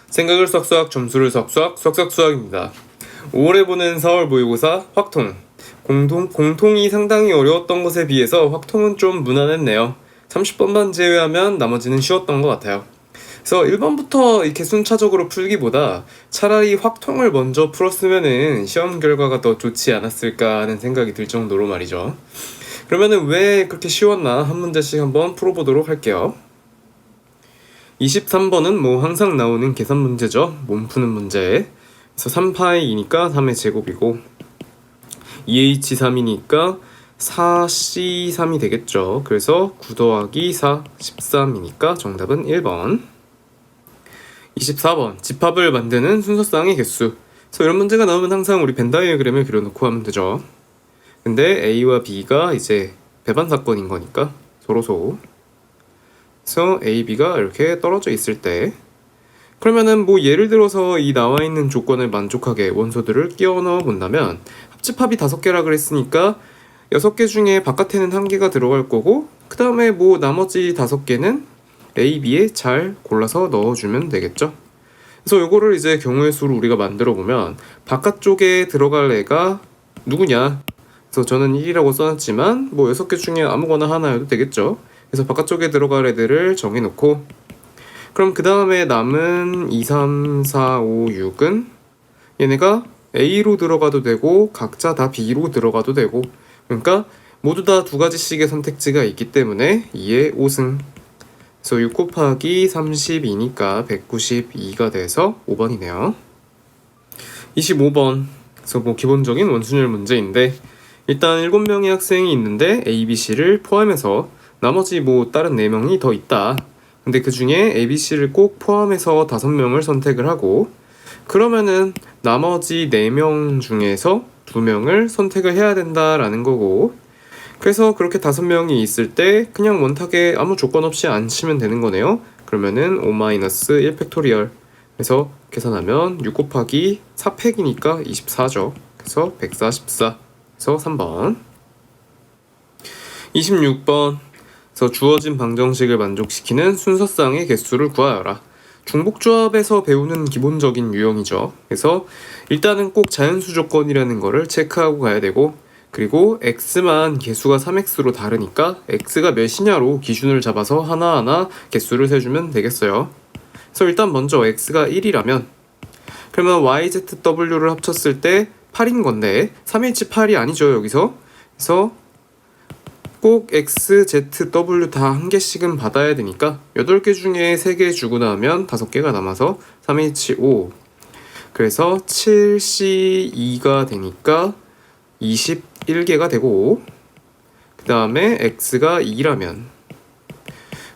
생각을 썩썩 점수를 썩썩 썩썩 수학입니다. 5월에 보는 4월 모의고사 확통. 공통이 상당히 어려웠던 것에 비해서 확통은 좀 무난했네요. 30번만 제외하면 나머지는 쉬웠던 것 같아요. 그래서 1번부터 이렇게 순차적으로 풀기보다 차라리 확통을 먼저 풀었으면은 시험 결과가 더 좋지 않았을까 하는 생각이 들 정도로 말이죠. 그러면은 왜 그렇게 쉬웠나 한 문제씩 한번 풀어보도록 할게요. 23번은 뭐 항상 나오는 계산 문제죠. 몸 푸는 문제. 그래서 3파이2니까 3의 제곱이고 2H3이니까 4C3이 되겠죠. 그래서 9 더하기 4, 13이니까 정답은 1번. 24번 집합을 만드는 순서쌍의 개수. 그래서 이런 문제가 나오면 항상 우리 벤 다이어그램을 그려놓고 하면 되죠. 근데 A와 B가 이제 배반 사건인 거니까 서로소. 그래서 A, B가 이렇게 떨어져 있을 때 그러면은 뭐 예를 들어서 이 나와 있는 조건을 만족하게 원소들을 끼워 넣어 본다면 합집합이 5개라 그랬으니까 6개 중에 바깥에는 1개가 들어갈 거고 그 다음에 뭐 나머지 5개는 A, B에 잘 골라서 넣어주면 되겠죠. 그래서 요거를 이제 경우의 수로 우리가 만들어 보면 바깥쪽에 들어갈 애가 누구냐. 그래서 저는 1이라고 써놨지만 뭐 6개 중에 아무거나 하나여도 되겠죠. 그래서 바깥쪽에 들어갈 애들을 정해놓고 그럼 그 다음에 남은 2, 3, 4, 5, 6은 얘네가 A로 들어가도 되고 각자 다 B로 들어가도 되고 그러니까 모두 다 2가지씩의 선택지가 있기 때문에 2의 5승. 그래서 6 곱하기 32니까 192가 돼서 5번이네요. 25번. 그래서 뭐 기본적인 원순열 문제인데 일단 7명의 학생이 있는데 A, B, C를 포함해서 나머지 뭐 다른 4명이 더 있다. 근데 그 중에 A, B, C를 꼭 포함해서 5명을 선택을 하고 그러면은 나머지 4명 중에서 2명을 선택을 해야 된다라는 거고 그래서 그렇게 5명이 있을 때 그냥 원탁에 아무 조건 없이 안 치면 되는 거네요. 그러면은 5-1 팩토리얼 그래서 계산하면 6 곱하기 4팩이니까 24죠. 그래서 144 그래서 3번. 26번 그래서 주어진 방정식을 만족시키는 순서쌍의 개수를 구하여라. 중복조합에서 배우는 기본적인 유형이죠. 그래서 일단은 꼭 자연수 조건이라는 거를 체크하고 가야 되고 그리고 x만 개수가 3x로 다르니까 x가 몇이냐로 기준을 잡아서 하나하나 개수를 세주면 되겠어요. 그래서 일단 먼저 x가 1이라면 그러면 yzw를 합쳤을 때 8인 건데 3h8이 아니죠 여기서. 그래서 꼭 x, z, w 다 한 개씩은 받아야 되니까 8개 중에 3개 주고 나면 5개가 남아서 3h5 그래서 7c2가 되니까 21개가 되고 그 다음에 x가 2라면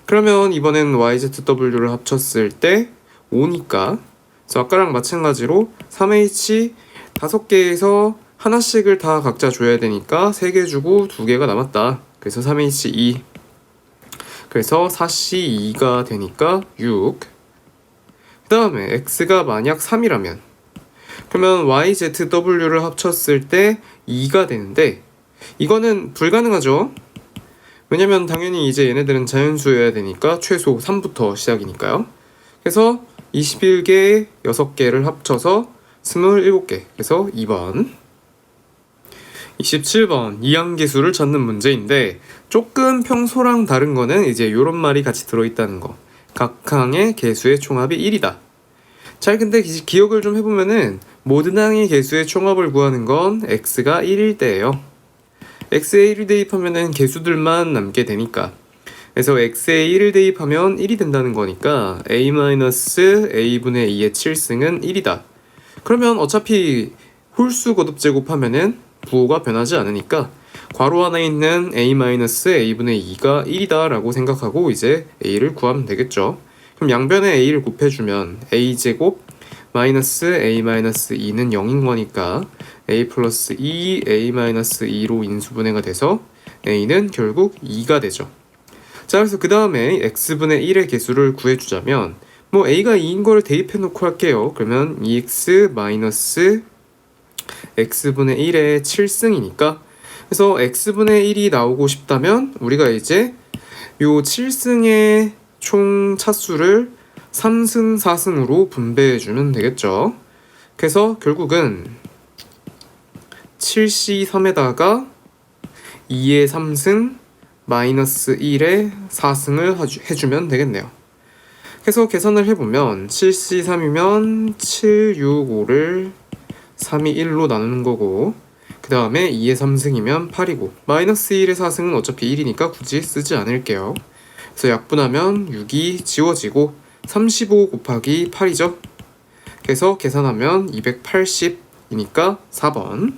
그러면 이번엔 yzw를 합쳤을 때 5니까 그래서 아까랑 마찬가지로 3h 5개에서 하나씩을 다 각자 줘야 되니까 3개 주고 2개가 남았다. 그래서 3h2 그래서 4c2가 되니까 6 그 다음에 x가 만약 3이라면 그러면 yzw를 합쳤을 때 2가 되는데 이거는 불가능하죠. 왜냐면 당연히 이제 얘네들은 자연수여야 되니까 최소 3부터 시작이니까요. 그래서 21개에 6개를 합쳐서 27개 그래서 2번. 27번 이항계수를 찾는 문제인데 조금 평소랑 다른 거는 이제 요런 말이 같이 들어있다는 거. 각 항의 개수의 총합이 1이다. 잘 근데 기억을 좀 해보면은 모든 항의 개수의 총합을 구하는 건 x가 1일 때예요. x에 1을 대입하면은 개수들만 남게 되니까 그래서 x에 1을 대입하면 1이 된다는 거니까 a-a분의 2의 7승은 1이다. 그러면 어차피 홀수 거듭 제곱하면은 부호가 변하지 않으니까 괄호 안에 있는 a-a분의 2가 1이다 라고 생각하고 이제 a를 구하면 되겠죠. 그럼 양변에 a를 곱해주면 a제곱 마이너스 a-2는 0인 거니까 a 플러스 2 a-2로 인수분해가 돼서 a는 결국 2가 되죠. 자 그래서 그 다음에 x분의 1의 개수를 구해주자면 뭐 a가 2인 걸 대입해놓고 할게요. 그러면 2x 마이너스 x분의 1의 7승이니까 그래서 x분의 1이 나오고 싶다면 우리가 이제 요 7승의 총 차수를 3승, 4승으로 분배해주면 되겠죠. 그래서 결국은 7C3에다가 2의 3승 마이너스 1의 4승을 해주면 되겠네요. 그래서 계산을 해보면 7C3이면 7, 6, 5를 3이 1로 나누는 거고, 그 다음에 2의 3승이면 8이고, 마이너스 1의 4승은 어차피 1이니까 굳이 쓰지 않을게요. 그래서 약분하면 6이 지워지고 35 곱하기 8이죠. 그래서 계산하면 280이니까 4번.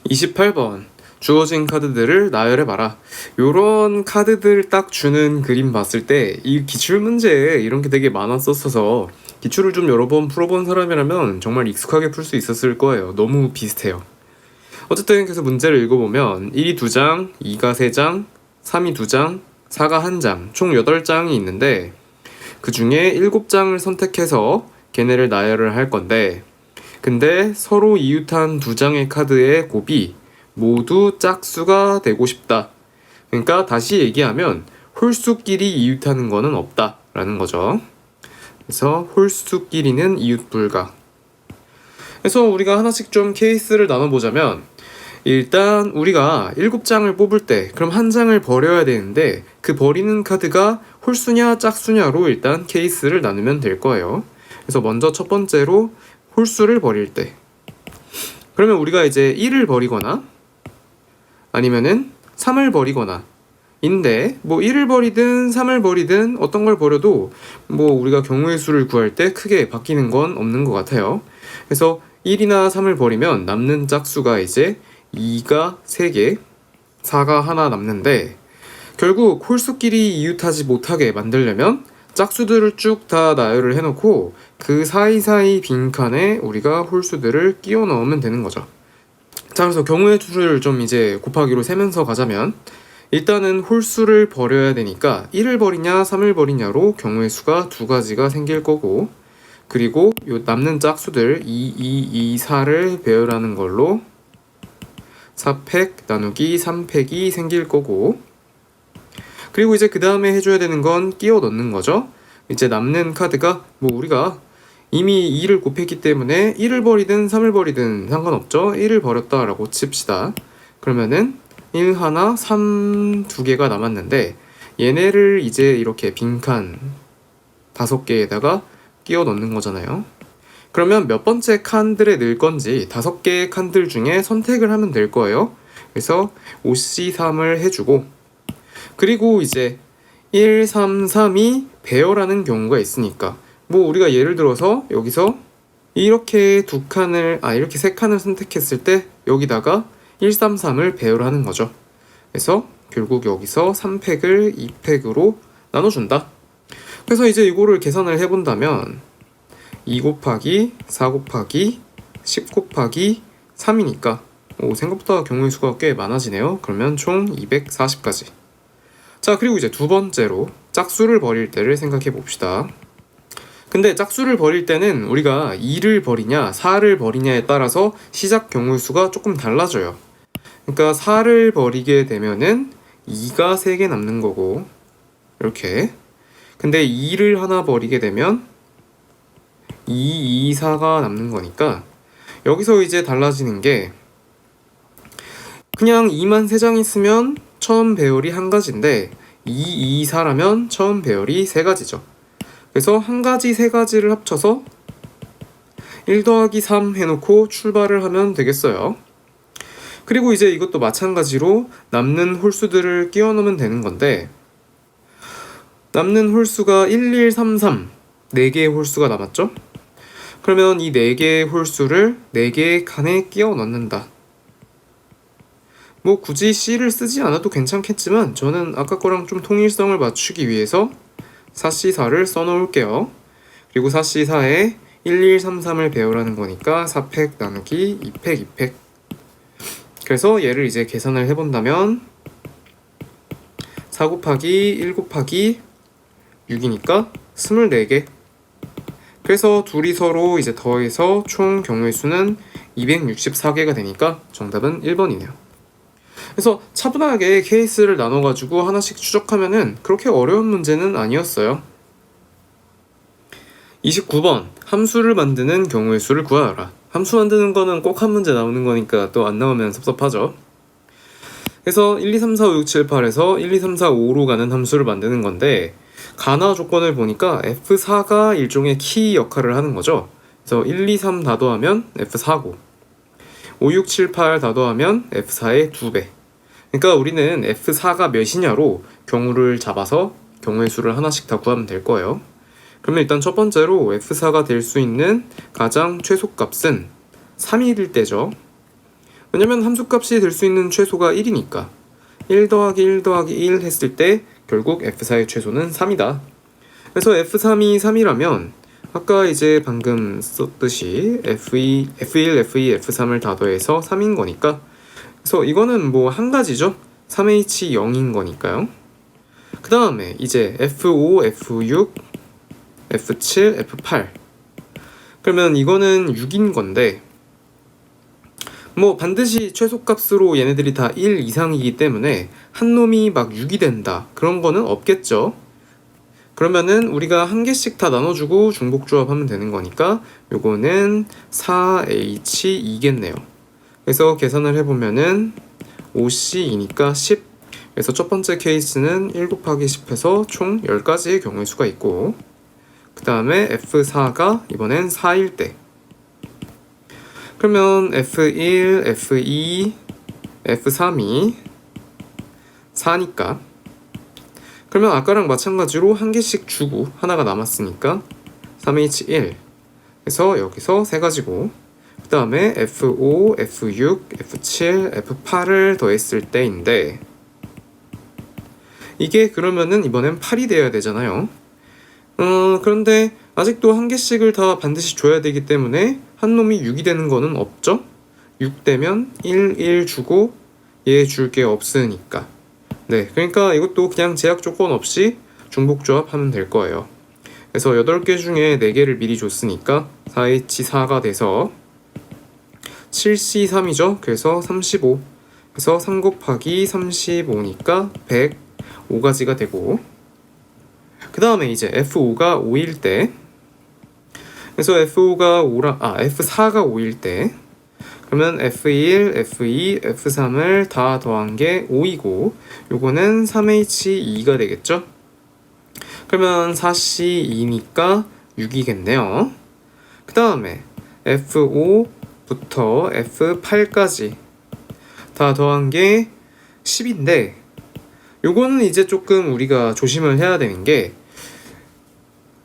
28번. 주어진 카드들을 나열해봐라. 요런 카드들 딱 주는 그림 봤을 때 이 기출문제에 이런 게 되게 많았었어서 기출을 좀 여러 번 풀어본 사람이라면 정말 익숙하게 풀 수 있었을 거예요. 너무 비슷해요. 어쨌든 그래서 문제를 읽어보면 1이 2장, 2가 3장, 3이 2장, 4가 1장, 총 8장이 있는데 그 중에 7장을 선택해서 걔네를 나열을 할 건데, 근데 서로 이웃한 2장의 카드의 곱이 모두 짝수가 되고 싶다. 그러니까 다시 얘기하면 홀수끼리 이웃하는 거는 없다 라는 거죠. 그래서 홀수끼리는 이웃 불가. 그래서 우리가 하나씩 좀 케이스를 나눠보자면, 일단 우리가 7장을 뽑을 때 그럼 한 장을 버려야 되는데 그 버리는 카드가 홀수냐 짝수냐로 일단 케이스를 나누면 될 거예요. 그래서 먼저 첫 번째로 홀수를 버릴 때, 그러면 우리가 이제 1을 버리거나 아니면은 3을 버리거나 인데, 뭐 1을 버리든 3을 버리든 어떤 걸 버려도 뭐 우리가 경우의 수를 구할 때 크게 바뀌는 건 없는 것 같아요. 그래서 1이나 3을 버리면 남는 짝수가 이제 2가 3개, 4가 하나 남는데, 결국 홀수끼리 이웃하지 못하게 만들려면 짝수들을 쭉 다 나열을 해놓고 그 사이사이 빈칸에 우리가 홀수들을 끼워 넣으면 되는 거죠. 자, 그래서 경우의 수를 좀 이제 곱하기로 세면서 가자면, 일단은 홀수를 버려야 되니까 1을 버리냐 3을 버리냐로 경우의 수가 두 가지가 생길 거고, 그리고 요 남는 짝수들 2, 2, 2, 4를 배열하는 걸로 4팩 나누기 3팩이 생길 거고, 그리고 이제 그 다음에 해줘야 되는 건 끼워 넣는 거죠. 이제 남는 카드가 뭐 우리가 이미 2를 곱했기 때문에 1을 버리든 3을 버리든 상관없죠. 1을 버렸다라고 칩시다. 그러면은 1 하나, 3 두 개가 남았는데 얘네를 이제 이렇게 빈칸 5개에다가 끼워 넣는 거잖아요. 그러면 몇 번째 칸들에 넣을 건지 5개의 칸들 중에 선택을 하면 될 거예요. 그래서 5C3을 해주고, 그리고 이제 1, 3, 3이 배열하는 경우가 있으니까 뭐 우리가 예를 들어서 여기서 이렇게 이렇게 3칸을 선택했을 때 여기다가 1, 3, 3을 배열하는 거죠. 그래서 결국 여기서 3팩을 2팩으로 나눠준다. 그래서 이제 이거를 계산을 해본다면 2 곱하기 4 곱하기 10 곱하기 3이니까 생각보다 경우의 수가 꽤 많아지네요. 그러면 총 240까지. 자, 그리고 이제 두 번째로 짝수를 버릴 때를 생각해 봅시다. 근데 짝수를 버릴 때는 우리가 2를 버리냐 4를 버리냐에 따라서 시작 경우의 수가 조금 달라져요. 그러니까 4를 버리게 되면은 2가 3개 남는 거고, 이렇게. 근데 2를 하나 버리게 되면 2, 2, 4가 남는 거니까 여기서 이제 달라지는 게, 그냥 2만 3장 있으면 처음 배열이 한 가지인데 2, 2, 4라면 처음 배열이 3가지죠. 그래서 한 가지, 3가지를 합쳐서 1 더하기 3 해놓고 출발을 하면 되겠어요. 그리고 이제 이것도 마찬가지로 남는 홀수들을 끼워 넣으면 되는 건데, 남는 홀수가 1, 1, 3, 3 4개의 홀수가 남았죠? 그러면 이 4개의 홀수를 4개의 칸에 끼워 넣는다. 뭐 굳이 C를 쓰지 않아도 괜찮겠지만 저는 아까 거랑 좀 통일성을 맞추기 위해서 4C4를 써놓을게요. 그리고 4C4에 1, 1, 3, 3을 배열하는 거니까 4팩 나누기 2팩, 2팩. 그래서 얘를 이제 계산을 해본다면 4 곱하기 1 곱하기 6이니까 24개. 그래서 둘이 서로 이제 더해서 총 경우의 수는 264개가 되니까 정답은 1번이네요. 그래서 차분하게 케이스를 나눠가지고 하나씩 추적하면은 그렇게 어려운 문제는 아니었어요. 29번 함수를 만드는 경우의 수를 구하여라. 함수 만드는 거는 꼭 한 문제 나오는 거니까 또 안 나오면 섭섭하죠. 그래서 1, 2, 3, 4, 5, 6, 7, 8에서 1, 2, 3, 4, 5로 가는 함수를 만드는 건데 가나 조건을 보니까 F4가 일종의 키 역할을 하는 거죠. 그래서 1, 2, 3 다 더하면 F4고 5, 6, 7, 8 다 더하면 F4의 2배. 그러니까 우리는 F4가 몇이냐로 경우를 잡아서 경우의 수를 하나씩 다 구하면 될 거예요. 그러면 일단 첫 번째로 F4가 될 수 있는 가장 최소값은 3일 때죠. 왜냐면 함수값이 될 수 있는 최소가 1이니까 1 더하기 1 더하기 1 했을 때 결국 F4의 최소는 3이다. 그래서 F3이 3이라면 아까 이제 방금 썼듯이 F2, F1, F2, F3을 다 더해서 3인 거니까 그래서 이거는 뭐 한 가지죠. 3H 0인 거니까요. 그 다음에 이제 F5, F6, F7, F8 그러면 이거는 6인 건데 뭐 반드시 최소값으로 얘네들이 다 1 이상이기 때문에 한 놈이 막 6이 된다 그런 거는 없겠죠. 그러면은 우리가 한 개씩 다 나눠주고 중복조합하면 되는 거니까 요거는 4H2겠네요. 그래서 계산을 해보면은 5C2니까 10. 그래서 첫 번째 케이스는 1 곱하기 10해서 총 10가지의 경우의 수가 있고 그 다음에 F4가 이번엔 4일 때 그러면 F1, F2, F3이 4니까 그러면 아까랑 마찬가지로 한 개씩 주고 하나가 남았으니까 3H1 그래서 여기서 세 가지고 그 다음에 F5, F6, F7, F8을 더했을 때인데 이게 그러면은 이번엔 8이 되어야 되잖아요. 그런데 아직도 한 개씩을 다 반드시 줘야 되기 때문에 한 놈이 6이 되는 거는 없죠? 6 되면 1, 1 주고 얘 줄 게 없으니까 네, 그러니까 이것도 그냥 제약 조건 없이 중복조합하면 될 거예요. 그래서 8개 중에 4개를 미리 줬으니까 4H4가 돼서 7C3이죠. 그래서 35 그래서 3 곱하기 35니까 105가지가 되고 그 다음에 이제 F5가 5일 때 그래서 F4가 5일 때 그러면 F1, F2, F3을 다 더한 게 5이고 요거는 3H2가 되겠죠? 그러면 4C2니까 6이겠네요. 그 다음에 F5부터 F8까지 다 더한 게 10인데 요거는 이제 조금 우리가 조심을 해야 되는 게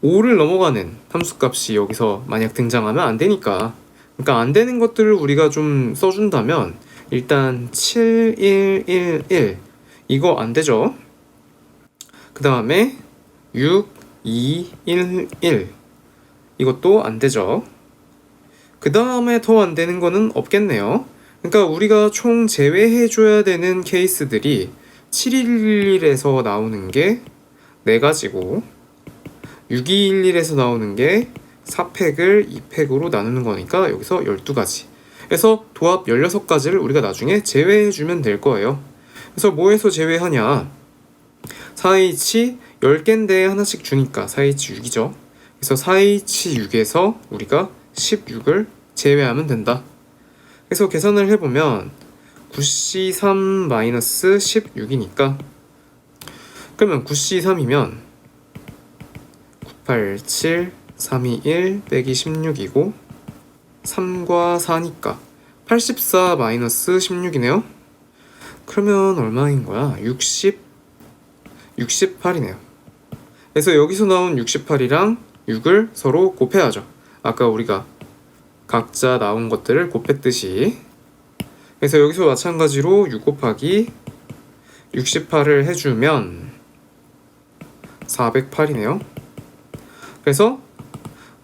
5를 넘어가는 함수값이 여기서 만약 등장하면 안 되니까 그러니까 안 되는 것들을 우리가 좀 써준다면 일단 7, 1, 1, 1 이거 안 되죠. 그 다음에 6, 2, 1, 1 이것도 안 되죠. 그 다음에 더 안 되는 거는 없겠네요. 그러니까 우리가 총 제외해줘야 되는 케이스들이 711에서 나오는 게 4가지고 6211에서 나오는 게 4팩을 2팩으로 나누는 거니까 여기서 12가지 그래서 도합 16가지를 우리가 나중에 제외해주면 될 거예요. 그래서 뭐에서 제외하냐 4H 10개인데 하나씩 주니까 4H6이죠. 그래서 4H6에서 우리가 16을 제외하면 된다. 그래서 계산을 해보면 9C3-16이니까 그러면 9C3이면 987, 321 빼기 16이고 3과 4니까 84-16이네요. 그러면 얼마인 거야? 68이네요. 그래서 여기서 나온 68이랑 6을 서로 곱해야죠. 아까 우리가 각자 나온 것들을 곱했듯이 그래서 여기서 마찬가지로 6 곱하기 68을 해주면 408이네요. 그래서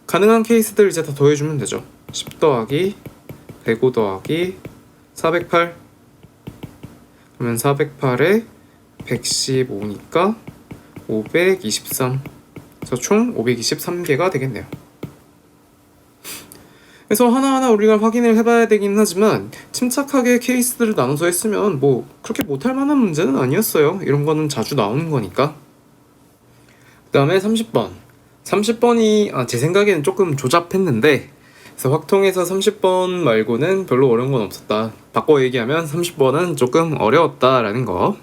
가능한 케이스들 이제 다 더해주면 되죠. 10 더하기 105 더하기 408 그러면 408에 115니까 523 그래서 총 523개가 되겠네요. 그래서 하나하나 우리가 확인을 해봐야 되긴 하지만 침착하게 케이스들을 나눠서 했으면 뭐 그렇게 못할 만한 문제는 아니었어요. 이런 거는 자주 나오는 거니까. 그 다음에 30번 30번이 제 생각에는 조금 조잡했는데, 그래서 확통에서 30번 말고는 별로 어려운 건 없었다. 바꿔 얘기하면 30번은 조금 어려웠다라는 거.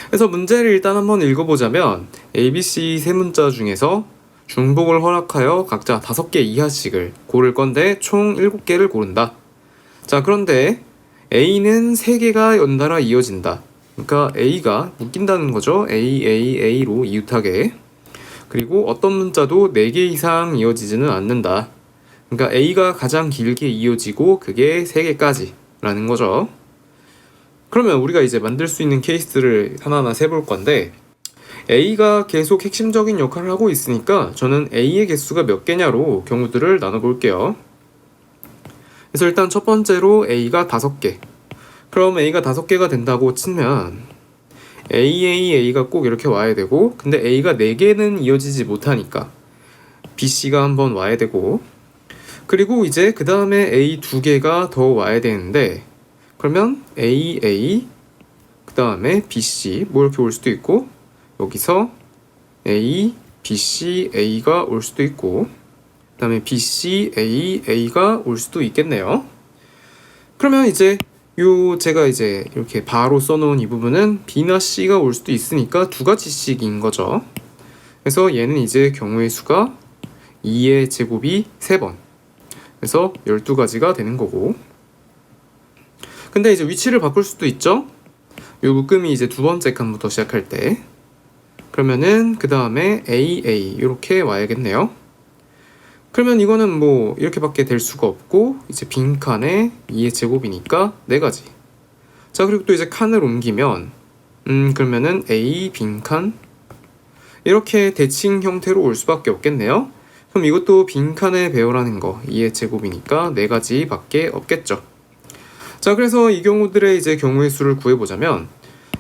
그래서 문제를 일단 한번 읽어보자면 ABC 세 문자 중에서 중복을 허락하여 각자 5개 이하씩을 고를 건데 총 7개를 고른다. 자, 그런데 A는 3개가 연달아 이어진다. 그러니까 A가 묶인다는 거죠. A로 이웃하게. 그리고 어떤 문자도 4개 이상 이어지지는 않는다. 그러니까 A가 가장 길게 이어지고 그게 3개까지 라는 거죠. 그러면 우리가 이제 만들 수 있는 케이스를 하나하나 세볼 건데, A가 계속 핵심적인 역할을 하고 있으니까 저는 A의 개수가 몇 개냐로 경우들을 나눠볼게요. 그래서 일단 첫 번째로 A가 5개. 그럼 A가 5개가 된다고 치면 A가 꼭 이렇게 와야 되고, 근데 A가 4개는 이어지지 못하니까 BC가 한번 와야 되고, 그리고 이제 그 다음에 A 2개가 더 와야 되는데, 그러면 A, 그 다음에 BC 뭐 이렇게 올 수도 있고, 여기서 A, BC, A가 올 수도 있고, 그 다음에 BC, A가 올 수도 있겠네요. 그러면 이제 제가 이제 이렇게 바로 써놓은 이 부분은 B나 C가 올 수도 있으니까 2가지씩인 거죠. 그래서 얘는 이제 경우의 수가 2의 제곱이 3번. 그래서 12가지가 되는 거고. 근데 이제 위치를 바꿀 수도 있죠. 요 묶음이 이제 두 번째 칸부터 시작할 때. 그러면은 그 다음에 AA 이렇게 와야겠네요. 그러면 이거는 뭐 이렇게밖에 될 수가 없고, 이제 빈 칸에 2의 제곱이니까 4가지. 자, 그리고 또 이제 칸을 옮기면 그러면은 A 빈 칸 이렇게 대칭 형태로 올 수밖에 없겠네요. 그럼 이것도 빈 칸에 배열하는 거 2의 제곱이니까 4가지밖에 없겠죠. 자, 그래서 이 경우들의 이제 경우의 수를 구해보자면,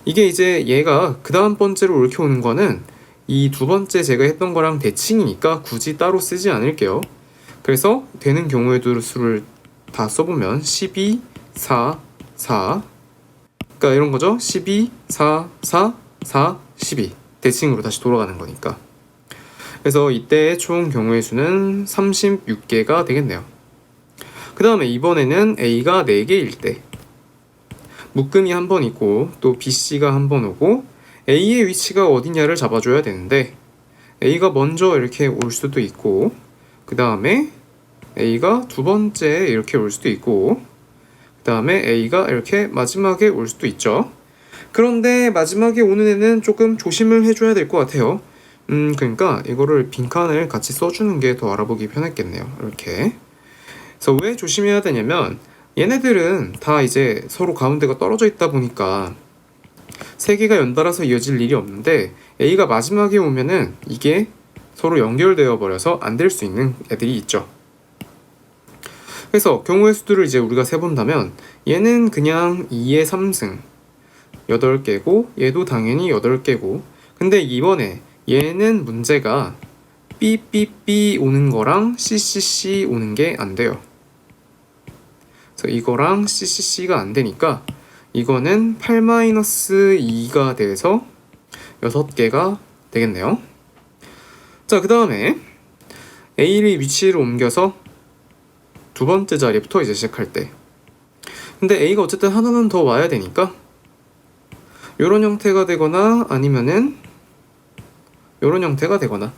이게 이제 얘가 그 다음 번째로 이렇게 오는 거는 이 두 번째 제가 했던 거랑 대칭이니까 굳이 따로 쓰지 않을게요. 그래서 되는 경우의 수를 다 써보면 12, 4, 4, 그러니까 이런 거죠. 12, 4, 4, 4, 12 대칭으로 다시 돌아가는 거니까. 그래서 이때 총 경우의 수는 36개가 되겠네요. 그 다음에 이번에는 A가 4개일 때 묶음이 한 번 있고 또 BC가 한 번 오고 A의 위치가 어디냐를 잡아줘야 되는데, A가 먼저 이렇게 올 수도 있고, 그 다음에 A가 두 번째 이렇게 올 수도 있고, 그 다음에 A가 이렇게 마지막에 올 수도 있죠. 그런데 마지막에 오는 애는 조금 조심을 해줘야 될 것 같아요. 그러니까 이거를 빈칸을 같이 써주는 게 더 알아보기 편했겠네요. 이렇게. 그래서 왜 조심해야 되냐면, 얘네들은 다 이제 서로 가운데가 떨어져 있다 보니까 3개가 연달아서 이어질 일이 없는데, A가 마지막에 오면은 이게 서로 연결되어 버려서 안 될 수 있는 애들이 있죠. 그래서 경우의 수들을 이제 우리가 세본다면, 얘는 그냥 2의 3승 8개고, 얘도 당연히 8개고, 근데 이번에 얘는 문제가 삐삐삐 오는 거랑 CCC 오는 게 안 돼요. 그래서 이거랑 CCC가 안 되니까 이거는 8-2가 돼서 6개가 되겠네요. 자, 그 다음에 A의 위치를 옮겨서 두 번째 자리부터 이제 시작할 때, 근데 A가 어쨌든 하나는 더 와야 되니까 이런 형태가 되거나 아니면은 이런 형태가 되거나,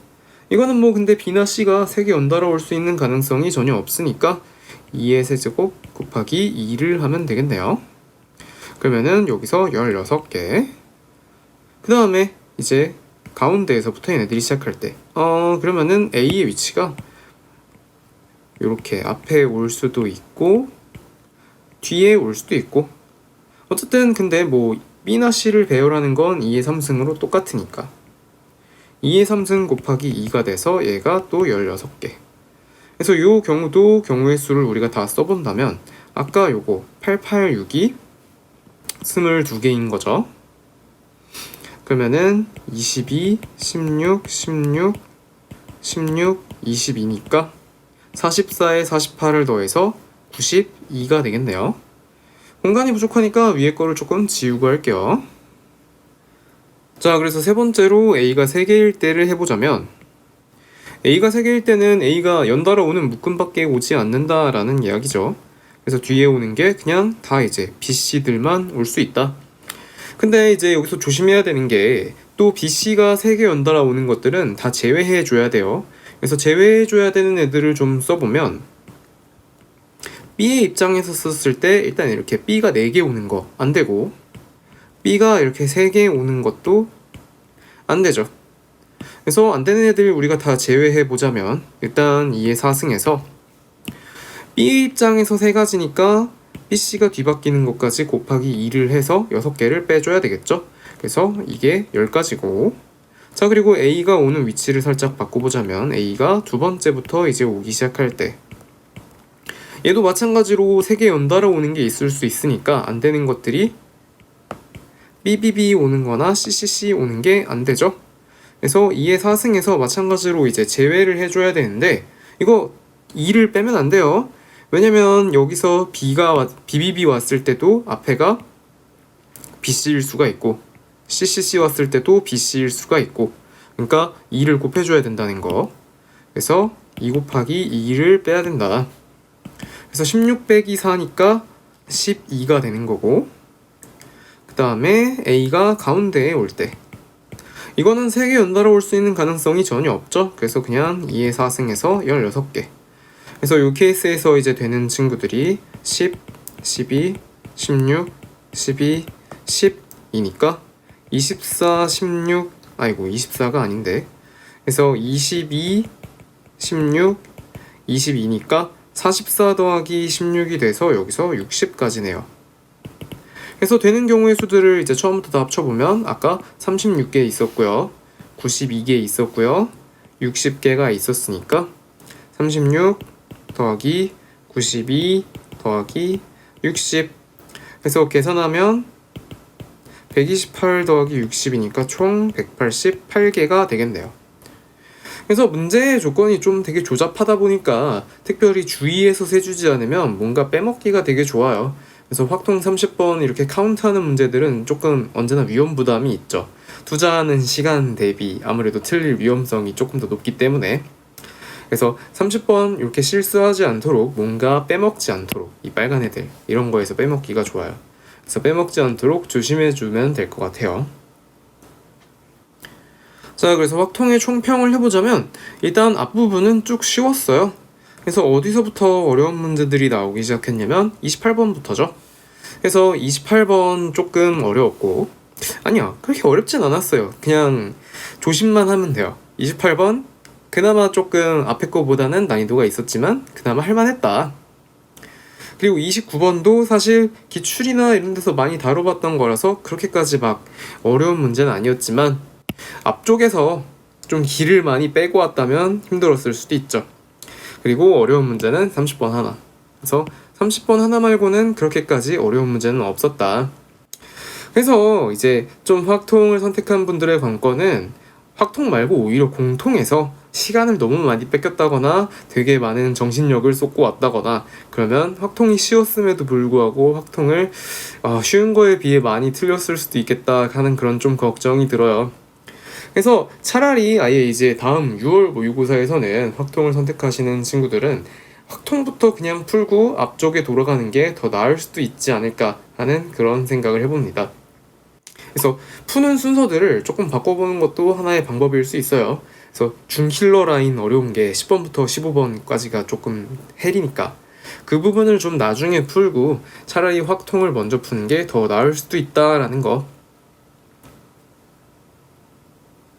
이거는 뭐 근데 B나 C가 3개 연달아 올 수 있는 가능성이 전혀 없으니까 2의 세제곱 곱하기 2를 하면 되겠네요. 그러면은 여기서 16개. 그 다음에 이제 가운데에서부터 얘네들이 시작할 때 그러면은 A의 위치가 이렇게 앞에 올 수도 있고 뒤에 올 수도 있고, 어쨌든 근데 뭐 B나 C를 배열하는 건 2의 3승으로 똑같으니까 2의 3승 곱하기 2가 돼서 얘가 또 16개. 그래서 이 경우도 경우의 수를 우리가 다 써본다면 아까 요거 886이 22개인 거죠. 그러면은 22, 16, 16, 16, 22니까 44에 48을 더해서 92가 되겠네요. 공간이 부족하니까 위에 거를 조금 지우고 할게요. 자, 그래서 세 번째로 A가 3개일 때를 해보자면, A가 3개일 때는 A가 연달아 오는 묶음밖에 오지 않는다라는 이야기죠. 그래서 뒤에 오는 게 그냥 다 이제 BC들만 올 수 있다. 근데 이제 여기서 조심해야 되는 게 또 BC가 3개 연달아 오는 것들은 다 제외해 줘야 돼요. 그래서 제외해 줘야 되는 애들을 좀 써보면 B의 입장에서 썼을 때 일단 이렇게 B가 4개 오는 거 안 되고 B가 이렇게 3개 오는 것도 안 되죠. 그래서 안 되는 애들 우리가 다 제외해 보자면 일단 2의 4승에서 B의 입장에서 3가지니까 BC가 뒤바뀌는 것까지 곱하기 2를 해서 6개를 빼줘야 되겠죠. 그래서 이게 10가지고 자 그리고 A가 오는 위치를 살짝 바꿔보자면 A가 두 번째부터 이제 오기 시작할 때 얘도 마찬가지로 3개 연달아 오는 게 있을 수 있으니까 안 되는 것들이 BBB 오는 거나 CCC 오는 게 안 되죠. 그래서 2의 4승에서 마찬가지로 이제 제외를 해줘야 되는데 이거 2를 빼면 안 돼요. 왜냐면 여기서 BBB 왔을 때도 앞에가 BC일 수가 있고 CCC 왔을 때도 BC일 수가 있고 그러니까 2를 곱해줘야 된다는 거. 그래서 2 곱하기 2를 빼야 된다. 그래서 16 빼기 4니까 12가 되는 거고 그 다음에 A가 가운데에 올 때 이거는 3개 연달아 올 수 있는 가능성이 전혀 없죠. 그래서 그냥 2의 4승에서 16개. 그래서 이 케이스에서 이제 되는 친구들이 10, 12, 16, 12, 10이니까 24, 16, 아이고 24가 아닌데 그래서 22, 16, 22니까 44 더하기 16이 돼서 여기서 60까지네요. 그래서 되는 경우의 수들을 이제 처음부터 다 합쳐보면 아까 36개 있었고요. 92개 있었고요. 60개가 있었으니까 36 더하기 92 더하기 60 해서 계산하면 128 더하기 60이니까 총 188개가 되겠네요. 그래서 문제의 조건이 좀 되게 조잡하다 보니까 특별히 주의해서 세주지 않으면 뭔가 빼먹기가 되게 좋아요. 그래서 확통 30번 이렇게 카운트하는 문제들은 조금 언제나 위험 부담이 있죠. 투자하는 시간 대비 아무래도 틀릴 위험성이 조금 더 높기 때문에 그래서 30번 이렇게 실수하지 않도록 뭔가 빼먹지 않도록 이 빨간 애들 이런 거에서 빼먹기가 좋아요. 그래서 빼먹지 않도록 조심해주면 될 것 같아요. 자 그래서 확통의 총평을 해보자면 일단 앞부분은 쭉 쉬웠어요. 그래서 어디서부터 어려운 문제들이 나오기 시작했냐면 28번부터죠. 그래서 28번 조금 어려웠고 아니야 그렇게 어렵진 않았어요. 그냥 조심만 하면 돼요. 28번 그나마 조금 앞에 거보다는 난이도가 있었지만 그나마 할만했다. 그리고 29번도 사실 기출이나 이런 데서 많이 다뤄봤던 거라서 그렇게까지 막 어려운 문제는 아니었지만 앞쪽에서 좀 길을 많이 빼고 왔다면 힘들었을 수도 있죠. 그리고 어려운 문제는 30번 하나. 그래서 30번 하나 말고는 그렇게까지 어려운 문제는 없었다. 그래서 이제 좀 확통을 선택한 분들의 관건은 확통 말고 오히려 공통에서 시간을 너무 많이 뺏겼다거나 되게 많은 정신력을 쏟고 왔다거나 그러면 확통이 쉬웠음에도 불구하고 확통을 쉬운 거에 비해 많이 틀렸을 수도 있겠다 하는 그런 좀 걱정이 들어요. 그래서 차라리 아예 이제 다음 6월 모의고사에서는 확통을 선택하시는 친구들은 확통부터 그냥 풀고 앞쪽에 돌아가는 게 더 나을 수도 있지 않을까 하는 그런 생각을 해봅니다. 그래서 푸는 순서들을 조금 바꿔보는 것도 하나의 방법일 수 있어요. 그래서 중킬러 라인 어려운 게 10번부터 15번까지가 조금 헬이니까 그 부분을 좀 나중에 풀고 차라리 확통을 먼저 푸는 게 더 나을 수도 있다라는 거